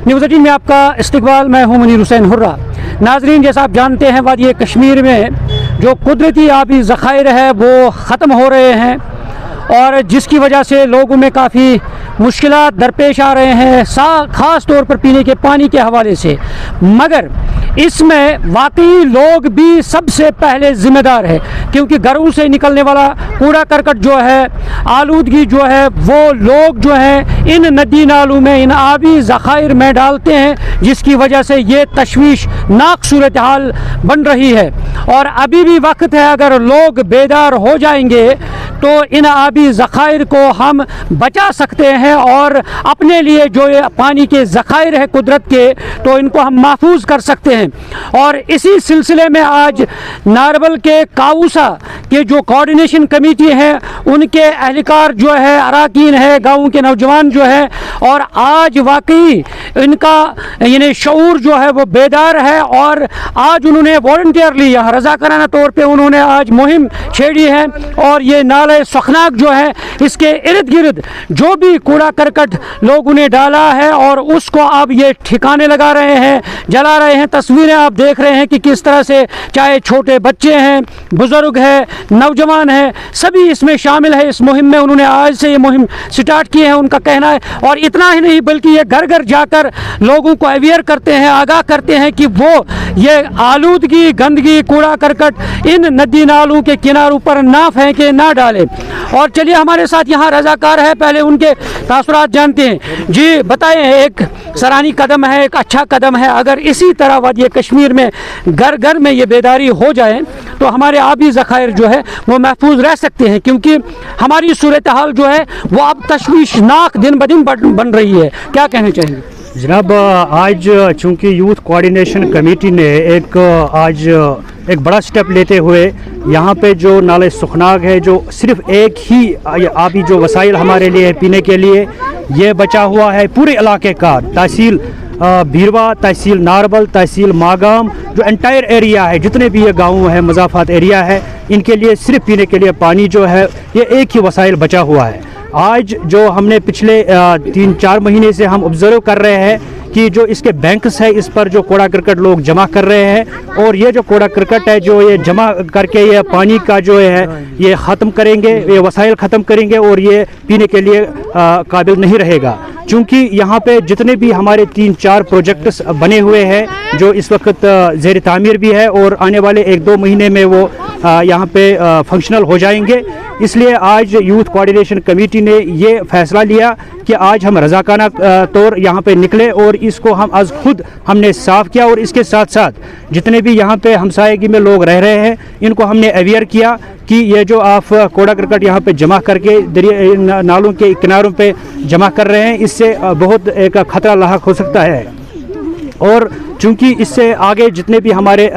News 18 में आपका इस्तकबाल। मैं हूं मुनीर हुसैन हुर्रा। नाजरीन, जैसा आप जानते हैं, वादी कश्मीर में जो कुदरती आबी ज़खायर है वो ख़त्म हो रहे हैं और जिसकी वजह से लोगों में काफ़ी मुश्किलात दरपेश आ रहे हैं, ख़ास तौर पर पीने के पानी के हवाले से। मगर इसमें वाकई लोग भी सबसे पहले ज़िम्मेदार है, क्योंकि घरों से निकलने वाला कूड़ा करकट जो है, आलूदगी जो है, वो लोग जो है इन नदी नालों में, इन आबी ज़खायर में डालते हैं, जिसकी वजह से ये तशवीशनाक सूरत हाल बन रही है। और अभी भी वक्त है, अगर लोग बेदार हो जाएंगे तो इन आबी ज़खायर को हम बचा सकते हैं और अपने लिए जो ये पानी के ज़खायर है कुदरत के, तो इनको हम महफूज कर सकते हैं। और इसी सिलसिले में आज नारबल के काऊसा के जो कोऑर्डिनेशन कमेटी है, उनके एहलकार जो है, अराकीन है, गाँव के नौजवान जो है, और आज वाकई इनका यानी शऊर जो है वो बेदार है और आज उन्होंने वॉलंटियरली यहाँ रज़ाकाराना तौर पे उन्होंने आज मुहिम छेड़ी है। और ये नाले सुखनाक जो है, इसके इर्द गिर्द जो भी कूड़ा करकट लोगों ने डाला है और उसको अब ये ठिकाने लगा रहे हैं, जला रहे हैं। तस्वीरें आप देख रहे हैं कि किस तरह से चाहे छोटे बच्चे हैं, बुज़ुर्ग हैं, नौजवान हैं, सभी इसमें शामिल है। इस मुहिम में उन्होंने आज से ये मुहिम स्टार्ट की है, उनका कहना है। और इतना ही नहीं बल्कि ये घर घर जाकर लोगों को अवेयर करते हैं, आगाह करते हैं कि वो ये आलूदगी, गंदगी, कूड़ा करकट इन नदी नालों के किनारों पर ना फेंके, ना डालें। और चलिए हमारे साथ यहाँ रज़ाकार है, पहले उनके तासुरात जानते हैं। जी बताएं, एक सराहनीय कदम है, एक अच्छा कदम है। अगर इसी तरह वादी कश्मीर में घर घर में ये बेदारी हो जाए तो हमारे आबी ज़खायर जो है वो महफूज रह सकते हैं, क्योंकि हमारी सूरत हाल जो है वो अब तशवीशनाक दिन ब दिन बन रही है। क्या कहना चाहेंगे जनाब? आज चूँकि यूथ कोऑर्डिनेशन कमेटी ने एक बड़ा स्टेप लेते हुए यहाँ पे जो नाले सुखनाक है, जो सिर्फ एक ही आबी जो वसाइल हमारे लिए पीने के लिए ये बचा हुआ है, पूरे इलाके का, तहसील भीरवा, तहसील नारबल, तहसील मागाम, जो एंटायर एरिया है, जितने भी ये गाँव है, मज़ाफ़ात एरिया है, इनके लिए सिर्फ पीने के लिए पानी जो है ये एक ही वसाइल बचा हुआ है। आज जो हमने पिछले 3-4 महीने से हम ऑब्ज़र्व कर रहे हैं कि जो इसके बैंक्स है, इस पर जो कूड़ा करकट लोग जमा कर रहे हैं, और ये जो कूड़ा करकट है जो ये जमा करके ये पानी का जो है ये ख़त्म करेंगे, ये वसाइल ख़त्म करेंगे और ये पीने के लिए काबिल नहीं रहेगा। चूँकि यहाँ पे जितने भी हमारे 3-4 प्रोजेक्ट्स बने हुए हैं जो इस वक्त ज़ेर तामीर भी है और आने वाले 1-2 महीने में वो यहाँ पे फंक्शनल हो जाएंगे, इसलिए आज यूथ कोऑर्डिनेशन कमेटी ने ये फ़ैसला लिया कि आज हम रज़ाकाना तौर यहाँ पे निकले और इसको हम आज खुद हमने साफ़ किया। और इसके साथ साथ जितने भी यहाँ पे हमसायगी में लोग रह रहे हैं, इनको हमने अवेयर किया कि ये जो आप कूड़ा करकट यहाँ पे जमा करके दरिया नालों के किनारों पे जमा कर रहे हैं, इससे बहुत एक ख़तरा लाहक हो सकता है। और चूँकि इससे आगे जितने भी हमारे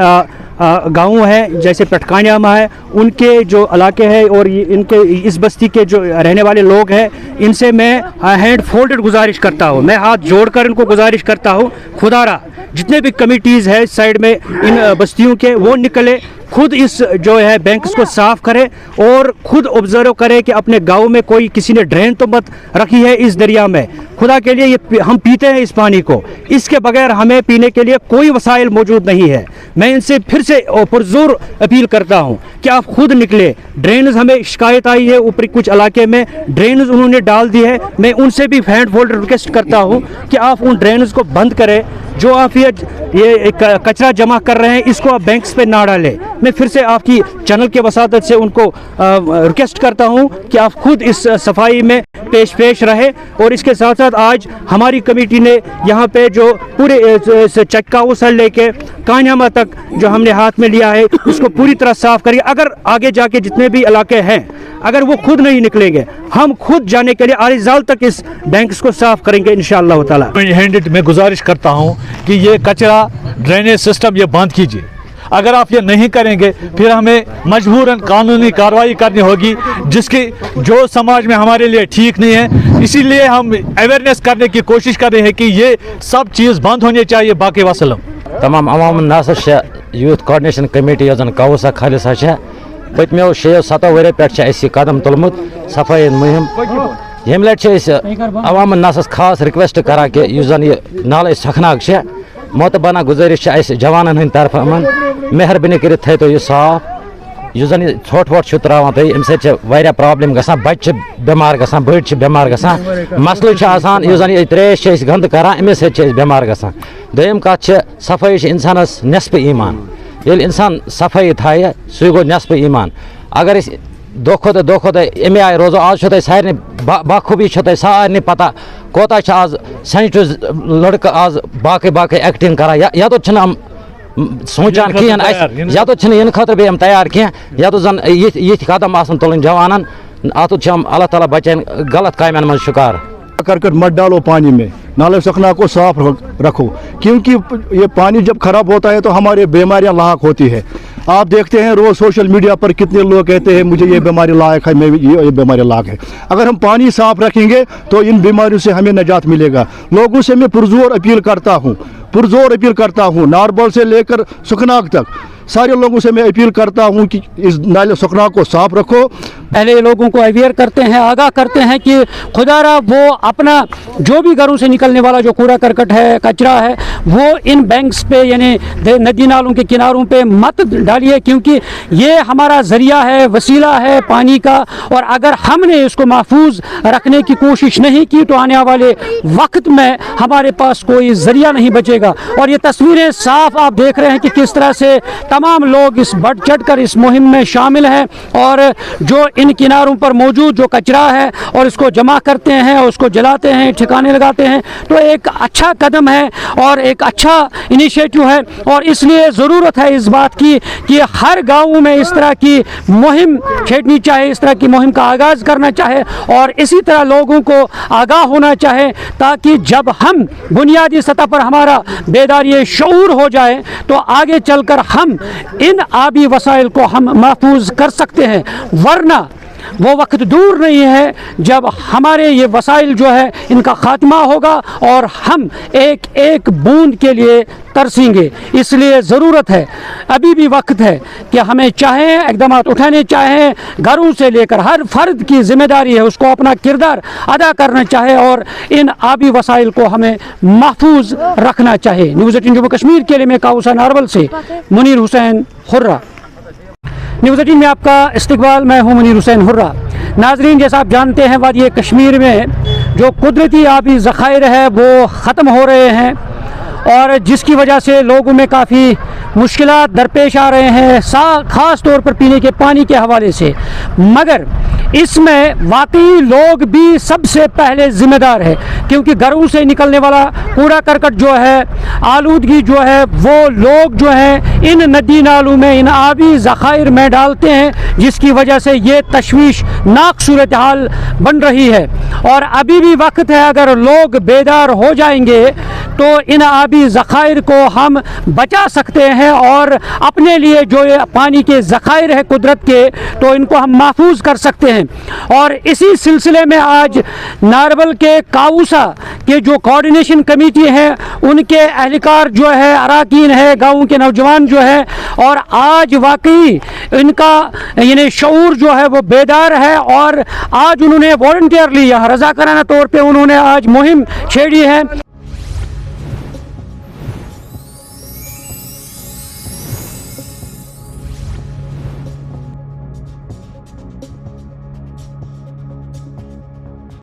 गाँव हैं, जैसे पटकानियामा है, उनके जो इलाके हैं और इनके इस बस्ती के जो रहने वाले लोग हैं, इनसे मैं हैंड फोल्डेड गुजारिश करता हूँ, मैं हाथ जोड़कर इनको गुजारिश करता हूँ, खुदारा जितने भी कमिटीज़ है साइड में इन बस्तियों के, वो निकले, खुद इस जो है बैंक्स को साफ़ करे और खुद ऑब्जर्व करे कि अपने गांव में कोई किसी ने ड्रेन तो मत रखी है इस दरिया में। खुदा के लिए ये हम पीते हैं इस पानी को, इसके बगैर हमें पीने के लिए कोई वसाइल मौजूद नहीं है। मैं इनसे फिर से पुरजोर अपील करता हूँ कि आप खुद निकले। ड्रेन्स हमें शिकायत आई है, ऊपरी कुछ इलाके में ड्रेन्स उन्होंने डाल दी है, मैं उनसे भी हैंड फोल्ड रिक्वेस्ट करता हूँ कि आप उन ड्रेन्स को बंद करें। जो आप ये कचरा जमा कर रहे हैं, इसको आप बैंक्स पे ना डालें। मैं फिर से आपकी चैनल के वसादत से उनको रिक्वेस्ट करता हूं कि आप खुद इस सफाई में पेश रहे। और इसके साथ साथ आज हमारी कमेटी ने यहाँ पे जो पूरे चक्का से लेके कान्यामा तक जो हमने हाथ में लिया है, उसको पूरी तरह साफ करिए। अगर आगे जाके जितने भी इलाके हैं, अगर वो खुद नहीं निकलेंगे, हम खुद जाने के लिए आरिजाल तक इस बैंक्स को साफ करेंगे इंशाअल्लाह ताला। मैं गुजारिश करता हूँ कि ये कचरा ड्रेनेज सिस्टम ये बंद कीजिए। अगर आप ये नहीं करेंगे फिर हमें मजबूरन कानूनी कार्रवाई करनी होगी, जिसकी जो समाज में हमारे लिए ठीक नहीं है। इसीलिए हम अवेयरनेस करने की कोशिश कर रहे हैं कि ये सब चीज़ बंद होनी चाहिए। बाकी वसलम तमाम अवामन नासा यूथ कोऑर्डिनेशन कमेटी यह काउसा खालिसा पतमो 6-7 वरियो पे कदम तुलमुत सफाई मुहिम यम लट अवाम नासस खास रिक्वेस्ट करा कि यु जन यह नाले सखनाग मोतबाना गुजारिश जवानन हंद तरफ अमन मेहरबानी कर थो यह साफ यु जन छोट वोट त्रावान तुम अम सत्या प्रॉब्लम गसान बच्चे बेमार गसान बड़ बेमार गसान मसल आसान यु जन त्रेश गंद करान अमे सत्य बेमार गसान दोयम कत सफाई इंसानस नेस्फ ईमान ये इंसान सफाई थाय सह गो नेस्फ ईमान अगर दो खुद अमे आय रोजो आज सारे बखूबी सारे पता कोता आज सेंसिटिव लड़क आज बाकी एक्टिंग करा या तो सोचान कहें या तो इन खतर बे तैयार कह या तो जन ये कदम तुलन जवानन अत अल्लाह ताला बचान गलत कामन मन शिकार करकट मत डालो पानी में, नाले सखना को साफ रखो, क्योंकि ये पानी जब खराब होता है तो हमारे बीमारियां लाक होती है। आप देखते हैं रोज़ सोशल मीडिया पर कितने लोग कहते हैं मुझे ये बीमारी लायक है, मैं ये बीमारी लायक है। अगर हम पानी साफ रखेंगे तो इन बीमारियों से हमें निजात मिलेगा। लोगों से मैं पुरजोर अपील करता हूँ नारबल से लेकर सुखनाग तक सारे लोगों से मैं अपील करता हूँ कि इस नाले सुखनाग को साफ रखो। पहले लोगों को अवेयर करते हैं, आगाह करते हैं कि खुदारा वो अपना जो भी घरों से निकलने वाला जो कूड़ा करकट है, कचरा है, वो इन बैंक्स पे यानी नदी नालों के किनारों पे मत डालिए, क्योंकि ये हमारा ज़रिया है, वसीला है पानी का। और अगर हमने इसको महफूज रखने की कोशिश नहीं की तो आने वाले वक्त में हमारे पास कोई ज़रिया नहीं बचेगा। और ये तस्वीरें साफ आप देख रहे हैं कि किस तरह से तमाम लोग इस बढ़ चढ़ कर इस मुहिम में शामिल हैं और जो इन किनारों पर मौजूद जो कचरा है और इसको जमा करते हैं, उसको जलाते हैं, ठिकाने लगाते हैं, तो एक अच्छा कदम है और एक अच्छा इनिशिएटिव है। और इसलिए ज़रूरत है इस बात की कि हर गाँव में इस तरह की मुहिम छेड़नी चाहिए, इस तरह की मुहिम का आगाज़ करना चाहे और इसी तरह लोगों को आगाह होना चाहे, ताकि जब हम बुनियादी सतह पर हमारा बेदारी शऊर हो जाए तो आगे चलकर हम इन आबी वसाइल को हम महफूज कर सकते हैं। वरना वो वक्त दूर नहीं है जब हमारे ये वसाइल जो है इनका खात्मा होगा और हम एक एक बूंद के लिए तरसेंगे। इसलिए ज़रूरत है, अभी भी वक्त है कि हमें चाहें इक़दाम उठाने चाहें, घरों से लेकर हर फर्द की जिम्मेदारी है उसको अपना किरदार अदा करना चाहे और इन आबी वसाइल को हमें महफूज रखना चाहिए। न्यूज़ 18 जम्मू कश्मीर के लिए मैं काउसा नारवल से मुनीर हुसैन हुर्रा। न्यूज़ 18 में आपका इस्तकबाल, मैं हूँ मुनीर हुसैन हुर्रा। नाजरीन, जैसा आप जानते हैं वादी कश्मीर में जो कुदरती आबी ज़खायर है वो ख़त्म हो रहे हैं और जिसकी वजह से लोगों में काफ़ी मुश्किलात दरपेश आ रहे हैं, ख़ास तौर पर पीने के पानी के हवाले से। मगर इसमें वाकई लोग भी सबसे पहले ज़िम्मेदार है, क्योंकि घरों से निकलने वाला कूड़ा करकट जो है, आलूदगी जो है, वो लोग जो हैं इन नदी नालों में, इन आबी ज़खायर में डालते हैं, जिसकी वजह से ये तशवीशनाक सूरत हाल बन रही है। और अभी भी वक्त है, अगर लोग बेदार हो जाएंगे तो इन आबी ज़खायर को हम बचा सकते हैं और अपने लिए जो ये पानी के ज़खायर है कुदरत के, तो इनको हम महफूज कर सकते हैं। और इसी सिलसिले में आज नारवल के काउसा के जो कोऑर्डिनेशन कमेटी है उनके एहलकार जो है, अराकीन है, गाँव के नौजवान जो है, और आज वाकई इनका यानी शऊर जो है वो बेदार है और आज उन्होंने वॉलंटियरली यहाँ रज़ाकाराना तौर पे उन्होंने आज मुहिम छेड़ी है।